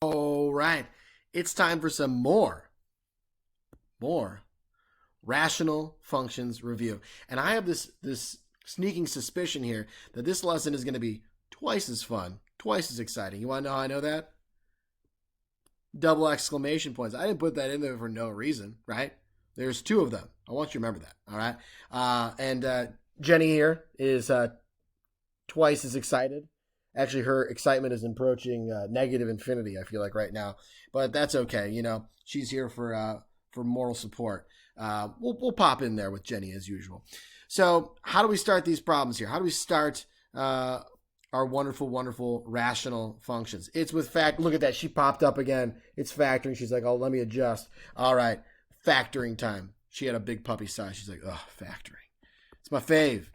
All right, it's time for some more rational functions review. And I have this sneaking suspicion here that this lesson is going to be twice as fun, twice as exciting. You want to know how I know that? Double exclamation points. I didn't put that in there for no reason, right? There's two of them. I want you to remember that, all right? And Jenny here is twice as excited. Actually, her excitement is approaching negative infinity, I feel like, right now. But that's okay. You know, she's here for moral support. We'll pop in there with Jenny as usual. So how do we start these problems here? How do we start our wonderful rational functions? It's with fact. Look at that. She popped up again. It's factoring. She's like, oh, let me adjust. All right. Factoring time. She had a big puppy size. She's like, oh, factoring. It's my fave.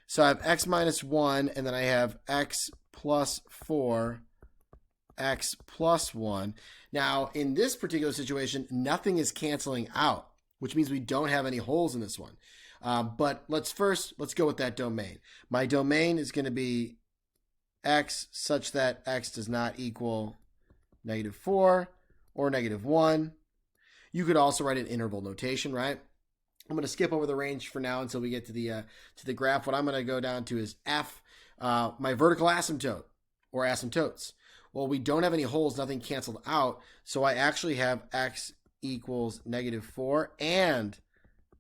So I have x minus 1, and then I have x plus 4, x plus 1. Now, in this particular situation, nothing is canceling out, which means we don't have any holes in this one. But let's go with that domain. My domain is going to be x such that x does not equal negative 4 or negative 1. You could also write an interval notation, right? I'm going to skip over the range for now until we get to the graph. What I'm going to go down to is f, my vertical asymptote, or asymptotes. Well, we don't have any holes, nothing canceled out, so I actually have x equals negative 4 and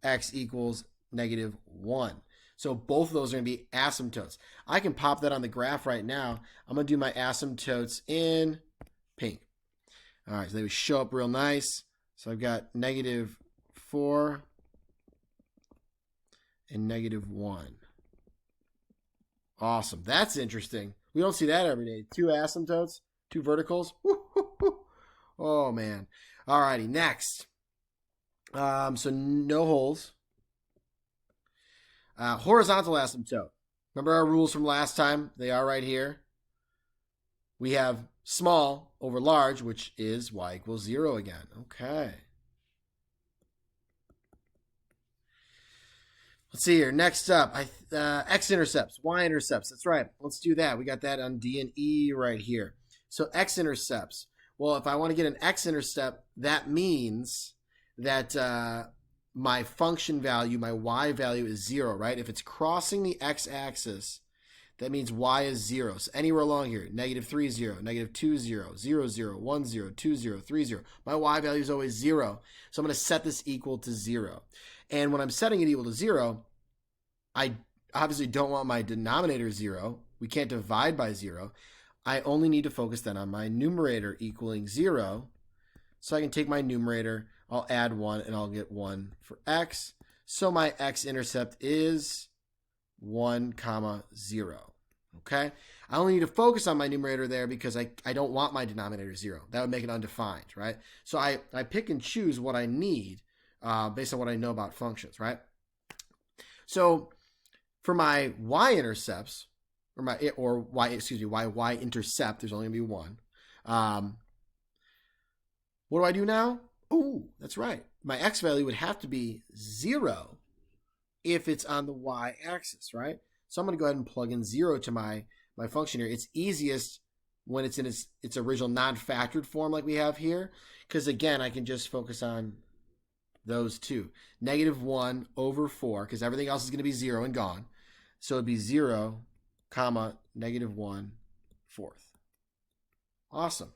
x equals negative 1. So both of those are going to be asymptotes. I can pop that on the graph right now. I'm going to do my asymptotes in pink. All right, so they would show up real nice. So I've got negative 4 and negative 1. Awesome. That's interesting. We don't see that every day. 2 asymptotes, 2 verticals. Oh, man. All righty, next. So no holes. Horizontal asymptote. Remember our rules from last time? They are right here. We have small over large, which is y equals 0 again. Okay. Let's see here. Next up, X-Intercepts, Y-Intercepts. That's right. Let's do that. We got that on D and E right here. So X-Intercepts. Well, if I want to get an X-Intercept, that means that my function value, my Y value is 0, right? If it's crossing the X-axis, that means Y is 0. So anywhere along here, negative 3, 0, negative 2, 0, 0, 0, 1, 0, 2, 0, 3, 0. My Y value is always 0. So I'm going to set this equal to 0. And when I'm setting it equal to 0, I obviously don't want my denominator 0. We can't divide by 0. I only need to focus then on my numerator equaling 0. So I can take my numerator, I'll add 1, and I'll get 1 for x. So my x-intercept is 1, 0. Okay? I only need to focus on my numerator there because I don't want my denominator 0. That would make it undefined, right? So I pick and choose what I need based on what I know about functions, right? So for my y-intercepts, my y-intercept, there's only going to be 1. What do I do now? Oh, that's right. My x value would have to be 0 if it's on the y-axis, right? So I'm going to go ahead and plug in 0 to my function here. It's easiest when it's in its original non-factored form like we have here, because again, I can just focus on those two. Negative 1 over 4, because everything else is going to be 0 and gone. So it'd be 0, comma, negative 1 fourth. Awesome.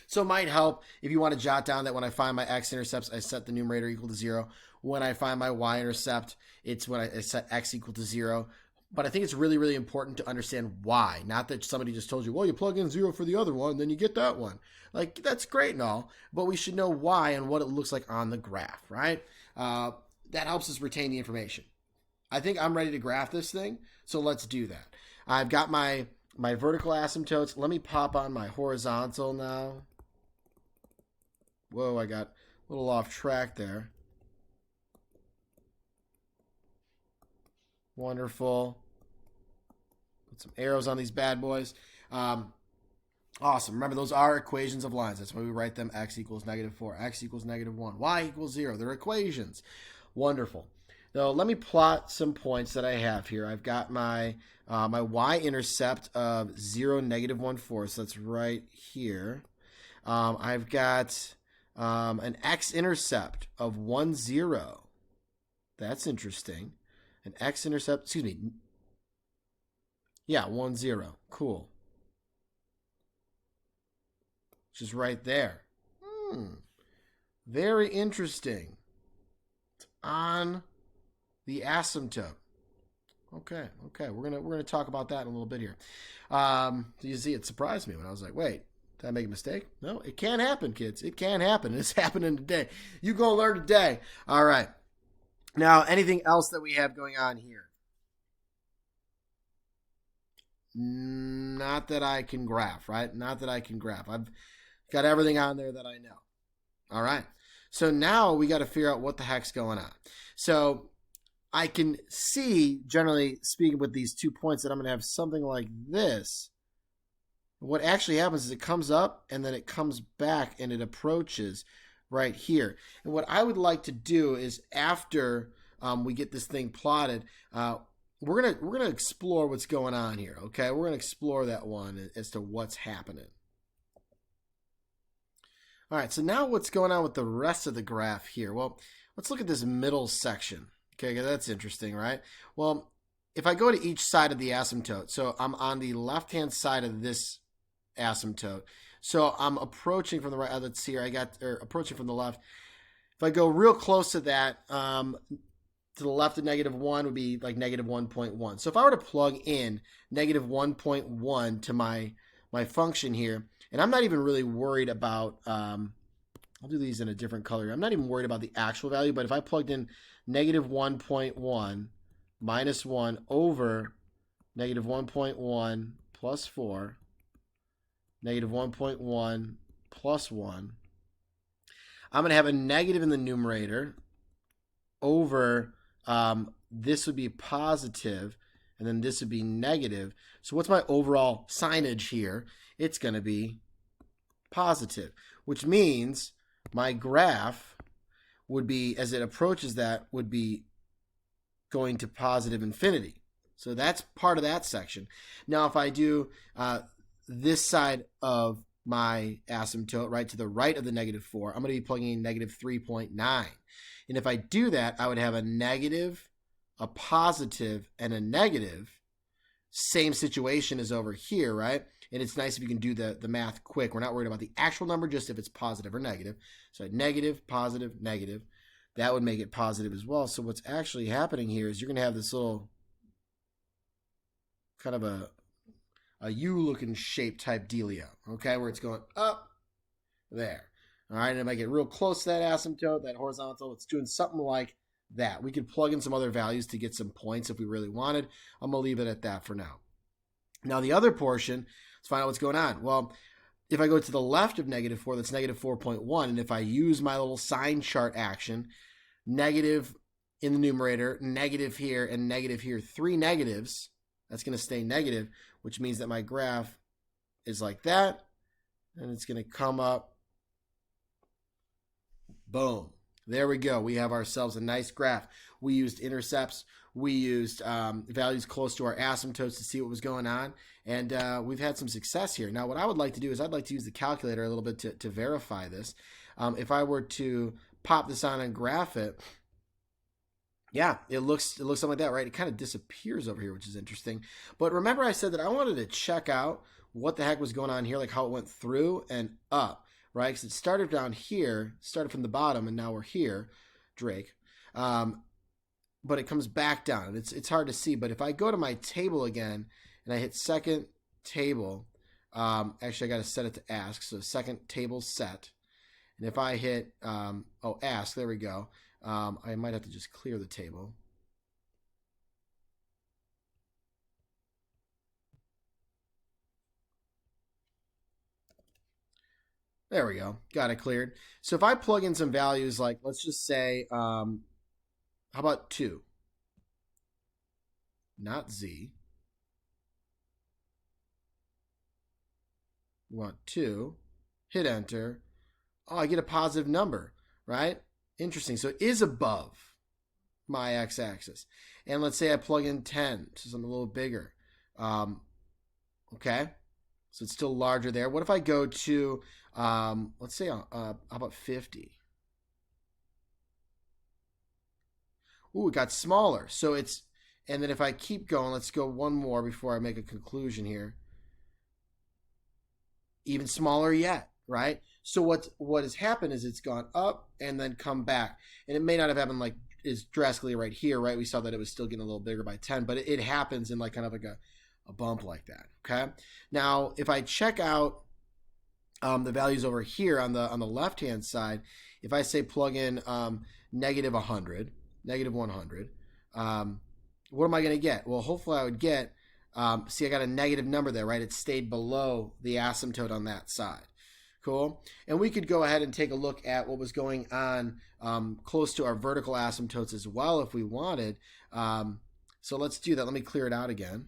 So it might help if you want to jot down that when I find my x-intercepts, I set the numerator equal to 0. When I find my y-intercept, it's when I set x equal to 0. But I think it's really, really important to understand why. Not that somebody just told you, well, you plug in 0 for the other one, then you get that one. Like, that's great and all, but we should know why and what it looks like on the graph, right? That helps us retain the information. I think I'm ready to graph this thing, so let's do that. I've got my vertical asymptotes. Let me pop on my horizontal now. Whoa, I got a little off track there. Wonderful. Put some arrows on these bad boys. Awesome. Remember, those are equations of lines. That's why we write them x equals negative 4, x equals negative 1, y equals 0. They're equations. Wonderful. So let me plot some points that I have here. I've got my my y-intercept of 0, -1/4. So that's right here. I've got an x-intercept of 1, 0. That's interesting. An x-intercept, excuse me. Yeah, 1, 0. Cool. Which is right there. Very interesting. It's on the asymptote. Okay. We're gonna talk about that in a little bit here. You see, it surprised me when I was like, "Wait, did I make a mistake?" No, it can happen, kids. It can happen. It's happening today. You gonna learn today. All right. Now, anything else that we have going on here? Not that I can graph, right? Not that I can graph. I've got everything on there that I know. All right. So now we got to figure out what the heck's going on. So I can see, generally speaking, with these 2 points that I'm going to have something like this. What actually happens is it comes up and then it comes back and it approaches right here. And what I would like to do is after we get this thing plotted, we're gonna explore what's going on here. Okay, we're gonna explore that one as to what's happening. All right, so now what's going on with the rest of the graph here? Well, let's look at this middle section. Okay, that's interesting, right? Well, if I go to each side of the asymptote, so I'm on the left-hand side of this asymptote. So I'm approaching from the right. Let's see here. Approaching from the left. If I go real close to that, to the left of -1 would be like -1.1. So if I were to plug in -1.1 to my function here, and I'm not even really worried about, I'll do these in a different color. I'm not even worried about the actual value, but if I plugged in -1.1 minus 1 over -1.1 plus 4, -1.1 plus 1, I'm going to have a negative in the numerator over, this would be positive, and then this would be negative. So what's my overall signage here? It's going to be positive, which means my graph would be, as it approaches that, would be going to positive infinity. So that's part of that section. Now, if I do this side of my asymptote, right to the right of the -4, I'm going to be plugging in -3.9. And if I do that, I would have a negative, a positive, and a negative. Same situation as over here, right? And it's nice if you can do the math quick. We're not worried about the actual number, just if it's positive or negative. So negative, positive, negative. That would make it positive as well. So what's actually happening here is you're going to have this little kind of a U-looking shape type dealio, okay, where it's going up there. All right, and if I get real close to that asymptote, that horizontal, it's doing something like that. We could plug in some other values to get some points if we really wanted. I'm going to leave it at that for now. Now, the other portion, let's find out what's going on. Well, if I go to the left of -4, that's -4.1, and if I use my little sign chart action, negative in the numerator, negative here, and negative here, 3 negatives, that's going to stay negative, which means that my graph is like that, and it's going to come up. Boom. There we go. We have ourselves a nice graph. We used intercepts. We used values close to our asymptotes to see what was going on. And we've had some success here. Now, what I would like to do is I'd like to use the calculator a little bit to verify this. If I were to pop this on and graph it, yeah, it looks something like that, right? It kind of disappears over here, which is interesting. But remember I said that I wanted to check out what the heck was going on here, like how it went through and up, right? Because it started down here, started from the bottom, and now we're here, Drake. But it comes back down. It's hard to see. But if I go to my table again and I hit second table, actually I got to set it to ask. So second table set. And if I hit, ask, there we go. I might have to just clear the table. There we go. Got it cleared. So if I plug in some values, like let's just say, how about 2? Not Z. We want 2. Hit enter. Oh, I get a positive number, right? Interesting. So it is above, my x-axis. And let's say I plug in 10, so something a little bigger. Okay, so it's still larger there. What if I go to, let's say, how about 50? Ooh, it got smaller. So it's, and then if I keep going, let's go one more before I make a conclusion here. Even smaller yet, right? So what has happened is it's gone up and then come back. And it may not have happened like is drastically right here, right? We saw that it was still getting a little bigger by 10, but it happens in like kind of like a bump like that, okay? Now, if I check out the values over here on the left-hand side, if I say plug in negative 100, negative 100, what am I going to get? Well, hopefully I would get, see, I got a negative number there, right? It stayed below the asymptote on that side. Cool. And we could go ahead and take a look at what was going on close to our vertical asymptotes as well if we wanted. So let's do that. Let me clear it out again.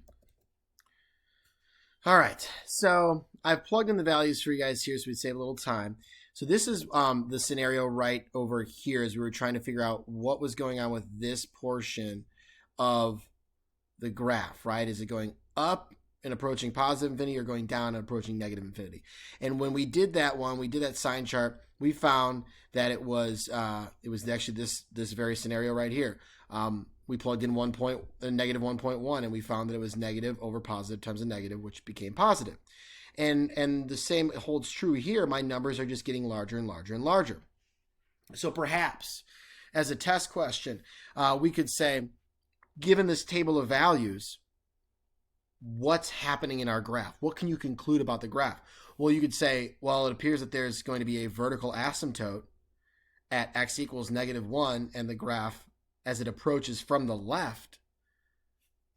All right. So I've plugged in the values for you guys here so we save a little time. So this is the scenario right over here as we were trying to figure out what was going on with this portion of the graph, right? Is it going up and approaching positive infinity or going down and approaching negative infinity? And when we did that one, we did that sign chart, we found that it was actually this very scenario right here. We plugged in negative 1.1 and we found that it was negative over positive times a negative, which became positive. And the same holds true here. My numbers are just getting larger and larger and larger. So perhaps as a test question, we could say, given this table of values, what's happening in our graph? What can you conclude about the graph? Well, you could say, well, it appears that there's going to be a vertical asymptote at x equals negative 1, and the graph, as it approaches from the left,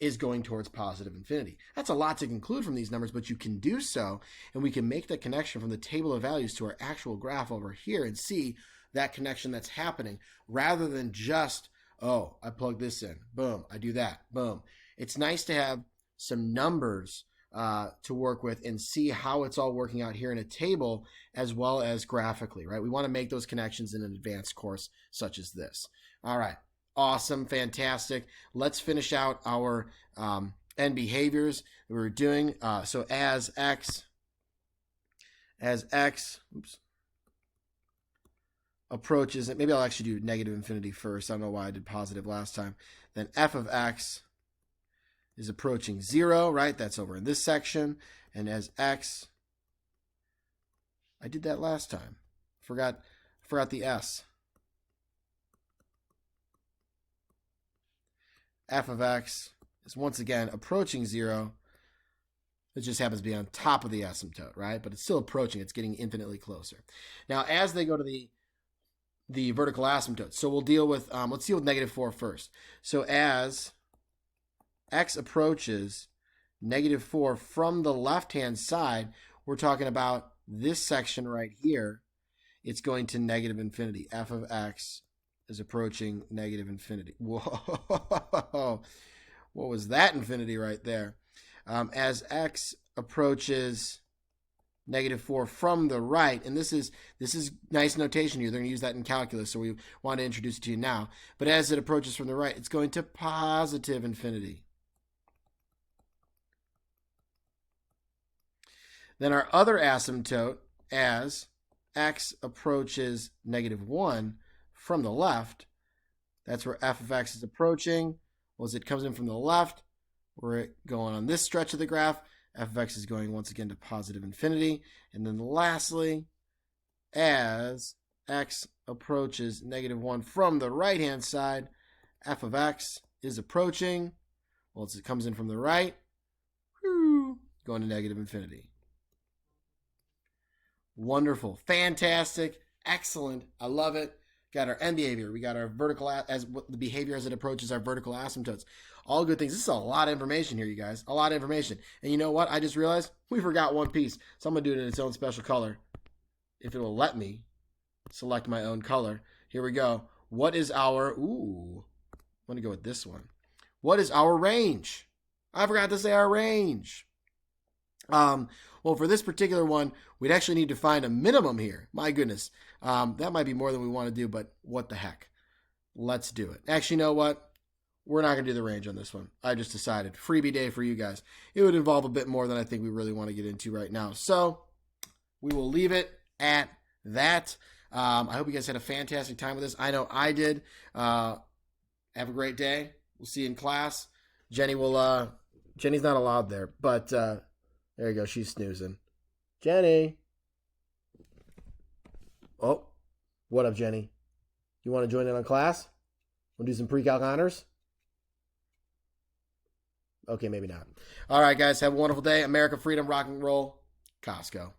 is going towards positive infinity. That's a lot to conclude from these numbers, but you can do so, and we can make that connection from the table of values to our actual graph over here and see that connection that's happening, rather than just, oh, I plug this in, boom, I do that, boom. It's nice to have some numbers to work with and see how it's all working out here in a table as well as graphically, right? We want to make those connections in an advanced course such as this. All right, awesome, fantastic. Let's finish out our end behaviors that we were doing. So as x approaches, maybe I'll actually do negative infinity first. I don't know why I did positive last time. Then f of x is approaching 0, right? That's over in this section. And as x, I did that last time. Forgot the s. F of x is once again approaching 0. It just happens to be on top of the asymptote, right? But it's still approaching. It's getting infinitely closer. Now, as they go to the vertical asymptote, so we'll deal with, let's deal with negative 4 first. So as x approaches negative 4 from the left-hand side, we're talking about this section right here. It's going to negative infinity. F of x is approaching negative infinity. Whoa, what was that infinity right there? As x approaches negative 4 from the right, and this is nice notation here. They're going to use that in calculus, so we want to introduce it to you now. But as it approaches from the right, it's going to positive infinity. Then our other asymptote, as x approaches negative 1 from the left, that's where f of x is approaching. Well, as it comes in from the left, we're going on this stretch of the graph. F of x is going once again to positive infinity. And then lastly, as x approaches negative 1 from the right-hand side, f of x is approaching. Well, as it comes in from the right, going to negative infinity. Wonderful, fantastic, excellent. I love it. Got our end behavior. We got our vertical as the behavior as it approaches our vertical asymptotes. All good things. This is a lot of information here, you guys. A lot of information. And you know what? I just realized we forgot one piece. So I'm going to do it in its own special color. If it will let me select my own color. Here we go. What is our... Ooh. I'm going to go with this one. What is our range? I forgot to say our range. Well, for this particular one, we'd actually need to find a minimum here. My goodness. That might be more than we want to do, but what the heck. Let's do it. Actually, you know what? We're not going to do the range on this one. I just decided. Freebie day for you guys. It would involve a bit more than I think we really want to get into right now. So we will leave it at that. I hope you guys had a fantastic time with this. I know I did. Have a great day. We'll see you in class. Jenny will. Jenny's not allowed there, but there you go. She's snoozing. Jenny. Oh, what up, Jenny? You want to join in on class? Want to do some pre-calc honors? Okay, maybe not. All right, guys. Have a wonderful day. America, freedom, rock and roll. Costco.